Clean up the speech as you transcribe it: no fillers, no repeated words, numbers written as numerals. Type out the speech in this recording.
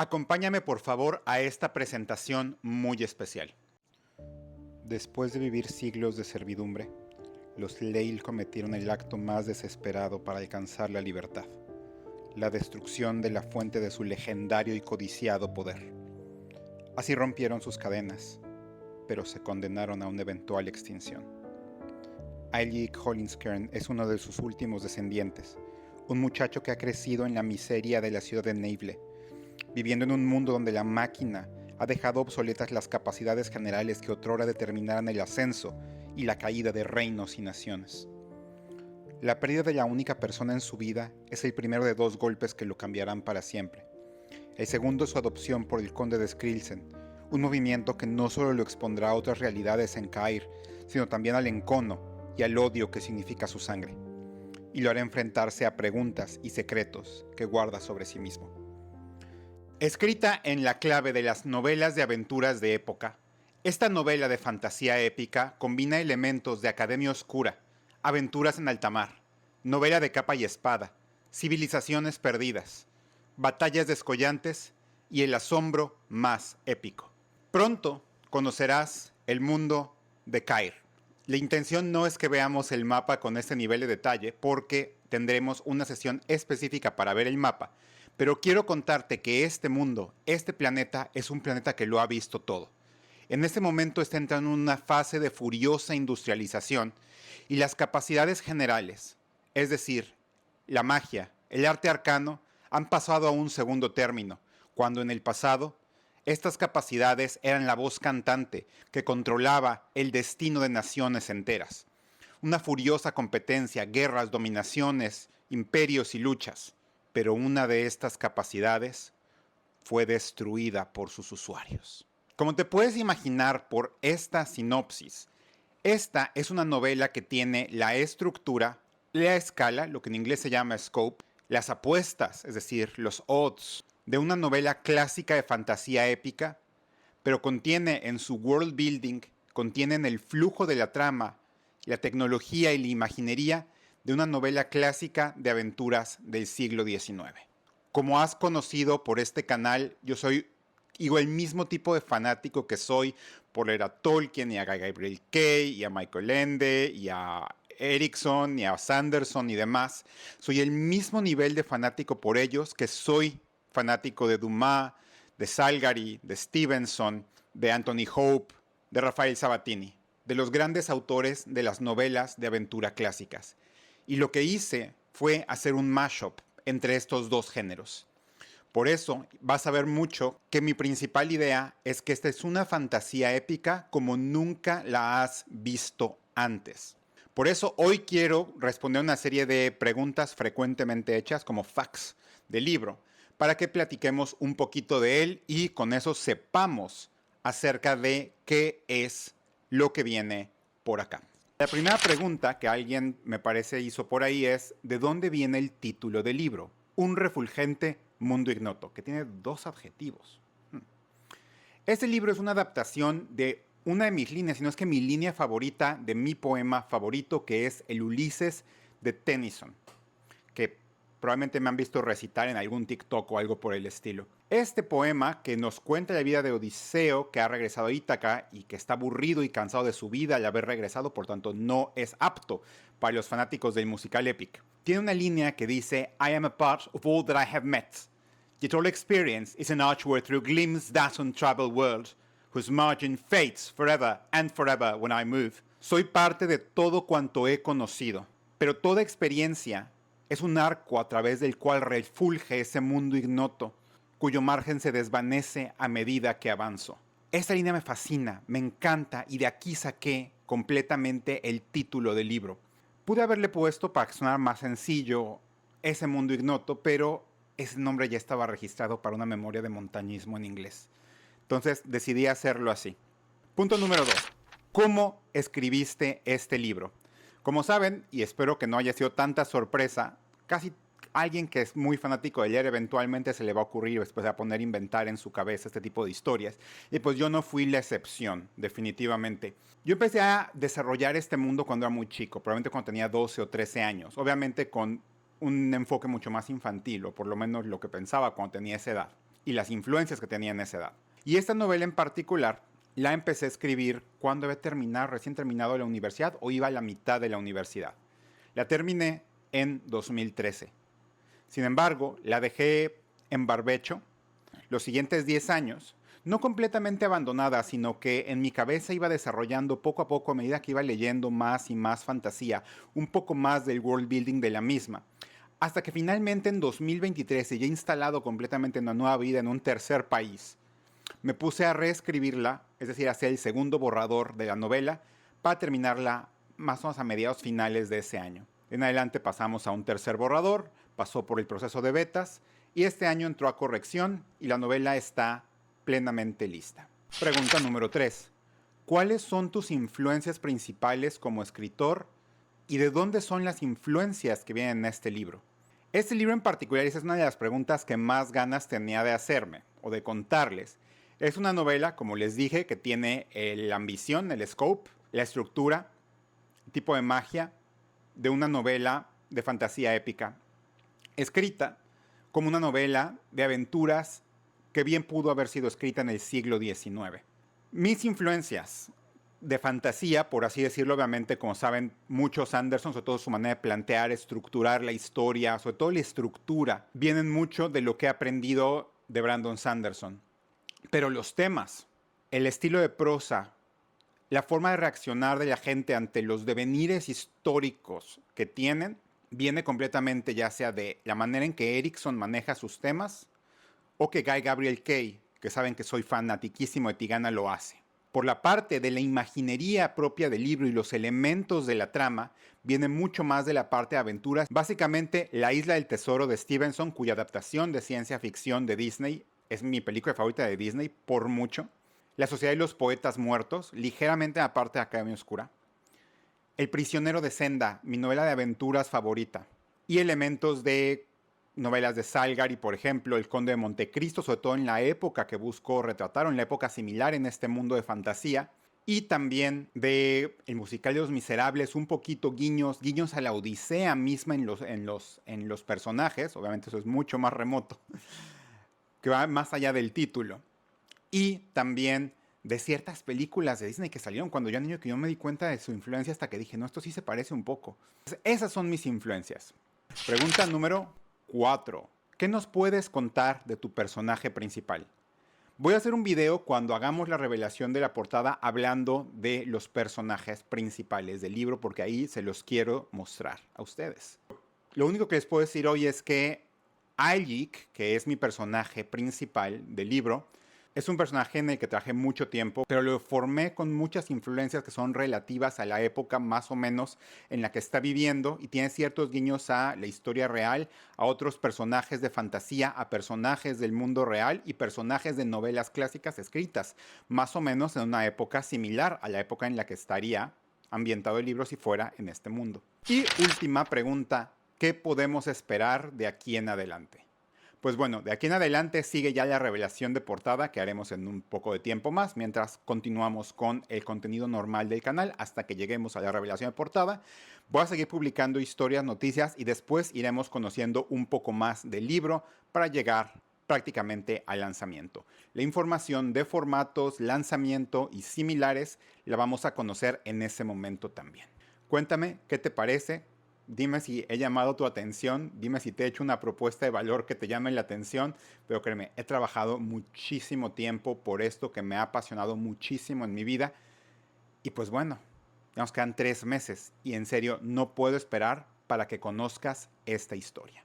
Acompáñame por favor a esta presentación muy especial. Después de vivir siglos de servidumbre, los Leil cometieron el acto más desesperado para alcanzar la libertad, la destrucción de la fuente de su legendario y codiciado poder. Así rompieron sus cadenas, pero se condenaron a una eventual extinción. Ailic Hollinscairn es uno de sus últimos descendientes, un muchacho que ha crecido en la miseria de la ciudad de Navle, viviendo en un mundo donde la máquina ha dejado obsoletas las capacidades generales que otrora determinaran el ascenso y la caída de reinos y naciones. La pérdida de la única persona en su vida es el primero de dos golpes que lo cambiarán para siempre. El segundo es su adopción por el conde de Skrilsen, un movimiento que no solo lo expondrá a otras realidades en Cair, sino también al encono y al odio que significa su sangre, y lo hará enfrentarse a preguntas y secretos que guarda sobre sí mismo. Escrita en la clave de las novelas de aventuras de época, esta novela de fantasía épica combina elementos de Academia Oscura, aventuras en alta mar, novela de capa y espada, civilizaciones perdidas, batallas descollantes y el asombro más épico. Pronto conocerás el mundo de Cair. La intención no es que veamos el mapa con este nivel de detalle porque tendremos una sesión específica para ver el mapa, pero quiero contarte que este mundo, este planeta, es un planeta que lo ha visto todo. En este momento está entrando en una fase de furiosa industrialización y las capacidades generales, es decir, la magia, el arte arcano, han pasado a un segundo término, cuando en el pasado estas capacidades eran la voz cantante que controlaba el destino de naciones enteras. Una furiosa competencia, guerras, dominaciones, imperios y luchas. Pero una de estas capacidades fue destruida por sus usuarios. Como te puedes imaginar por esta sinopsis, esta es una novela que tiene la estructura, la escala, lo que en inglés se llama scope, las apuestas, es decir, los odds, de una novela clásica de fantasía épica, pero contiene en su world building, contiene en el flujo de la trama, la tecnología y la imaginería de una novela clásica de aventuras del siglo XIX. Como has conocido por este canal, yo soy el mismo tipo de fanático que soy por leer a Tolkien y a Gabriel Kay y a Michael Ende y a Erickson y a Sanderson y demás. Soy el mismo nivel de fanático por ellos que soy fanático de Dumas, de Salgari, de Stevenson, de Anthony Hope, de Rafael Sabatini, de los grandes autores de las novelas de aventura clásicas. Y lo que hice fue hacer un mashup entre estos dos géneros. Por eso vas a ver mucho que mi principal idea es que esta es una fantasía épica como nunca la has visto antes. Por eso hoy quiero responder una serie de preguntas frecuentemente hechas como facts del libro, para que platiquemos un poquito de él y con eso sepamos acerca de qué es lo que viene por acá. La primera pregunta que alguien me parece hizo por ahí es ¿de dónde viene el título del libro? Un refulgente mundo ignoto, que tiene dos adjetivos. Este libro es una adaptación de una de mis líneas, sino es que mi línea favorita de mi poema favorito, que es el Ulises de Tennyson, que probablemente me han visto recitar en algún TikTok o algo por el estilo. Este poema que nos cuenta la vida de Odiseo, que ha regresado a Ítaca y que está aburrido y cansado de su vida al haber regresado, por tanto no es apto para los fanáticos del musical epic. Tiene una línea que dice I am a part of all that I have met, yet all experience is an archway through glimpse that untraveled world, whose margin fades forever and forever when I move. Soy parte de todo cuanto he conocido, pero toda experiencia es un arco a través del cual refulge ese mundo ignoto, cuyo margen se desvanece a medida que avanzo. Esta línea me fascina, me encanta y de aquí saqué completamente el título del libro. Pude haberle puesto para que sonara más sencillo ese mundo ignoto, pero ese nombre ya estaba registrado para una memoria de montañismo en inglés. Entonces decidí hacerlo así. Punto número 2. ¿Cómo escribiste este libro? Como saben, y espero que no haya sido tanta sorpresa, casi alguien que es muy fanático de leer eventualmente se le va a ocurrir después de poner a inventar en su cabeza este tipo de historias. Y pues yo no fui la excepción, definitivamente. Yo empecé a desarrollar este mundo cuando era muy chico, probablemente cuando tenía 12 o 13 años. Obviamente con un enfoque mucho más infantil, o por lo menos lo que pensaba cuando tenía esa edad. y las influencias que tenía en esa edad. Y esta novela en particular la empecé a escribir cuando había terminado, recién terminado la universidad o iba a la mitad de la universidad. La terminé en 2013. Sin embargo, la dejé en barbecho los siguientes 10 años, no completamente abandonada, sino que en mi cabeza iba desarrollando poco a poco a medida que iba leyendo más y más fantasía, un poco más del world building de la misma. Hasta que finalmente en 2023, ya instalado completamente en una nueva vida en un tercer país, me puse a reescribirla, es decir, hacer el segundo borrador de la novela para terminarla más o menos a mediados finales de ese año. En adelante pasamos a un tercer borrador, pasó por el proceso de betas y este año entró a corrección y la novela está plenamente lista. Pregunta número 3. ¿Cuáles son tus influencias principales como escritor y de dónde son las influencias que vienen en este libro? Este libro en particular, esa es una de las preguntas que más ganas tenía de hacerme o de contarles. Es una novela, como les dije, que tiene la ambición, el scope, la estructura, tipo de magia de una novela de fantasía épica, escrita como una novela de aventuras que bien pudo haber sido escrita en el siglo XIX. Mis influencias de fantasía, por así decirlo, obviamente, como saben, muchos Sanderson, sobre todo su manera de plantear, estructurar la historia, sobre todo la estructura, vienen mucho de lo que he aprendido de Brandon Sanderson. Pero los temas, el estilo de prosa, la forma de reaccionar de la gente ante los devenires históricos que tienen, viene completamente ya sea de la manera en que Erickson maneja sus temas o que Guy Gabriel Kay, que saben que soy fanatiquísimo de Tigana, lo hace. Por la parte de la imaginería propia del libro y los elementos de la trama, viene mucho más de la parte de aventuras. Básicamente, La Isla del Tesoro de Stevenson, cuya adaptación de ciencia ficción de Disney es mi película favorita de Disney por mucho. La Sociedad de los Poetas Muertos, ligeramente aparte de Academia Oscura. El Prisionero de Senda, mi novela de aventuras favorita. Y elementos de novelas de Salgari, por ejemplo, El Conde de Montecristo, sobre todo en la época que busco retratar, o en la época similar en este mundo de fantasía. Y también de El musical de los Miserables, un poquito guiños a la Odisea misma en los personajes. Obviamente eso es mucho más remoto, que va más allá del título. Y también de ciertas películas de Disney que salieron cuando yo era niño, que yo me di cuenta de su influencia hasta que dije, no, esto sí se parece un poco. Entonces, esas son mis influencias. Pregunta número 4. ¿Qué nos puedes contar de tu personaje principal? Voy a hacer un video cuando hagamos la revelación de la portada hablando de los personajes principales del libro, porque ahí se los quiero mostrar a ustedes. Lo único que les puedo decir hoy es que Algic, que es mi personaje principal del libro, es un personaje en el que trabajé mucho tiempo, pero lo formé con muchas influencias que son relativas a la época más o menos en la que está viviendo y tiene ciertos guiños a la historia real, a otros personajes de fantasía, a personajes del mundo real y personajes de novelas clásicas escritas, más o menos en una época similar a la época en la que estaría ambientado el libro si fuera en este mundo. Y última pregunta, ¿qué podemos esperar de aquí en adelante? Pues bueno, de aquí en adelante sigue ya la revelación de portada que haremos en un poco de tiempo más, mientras continuamos con el contenido normal del canal hasta que lleguemos a la revelación de portada. Voy a seguir publicando historias, noticias y después iremos conociendo un poco más del libro para llegar prácticamente al lanzamiento. La información de formatos, lanzamiento y similares la vamos a conocer en ese momento también. Cuéntame qué te parece. Dime si he llamado tu atención, dime si te he hecho una propuesta de valor que te llame la atención, pero créeme, he trabajado muchísimo tiempo por esto que me ha apasionado muchísimo en mi vida y pues bueno, ya nos quedan 3 meses y en serio no puedo esperar para que conozcas esta historia.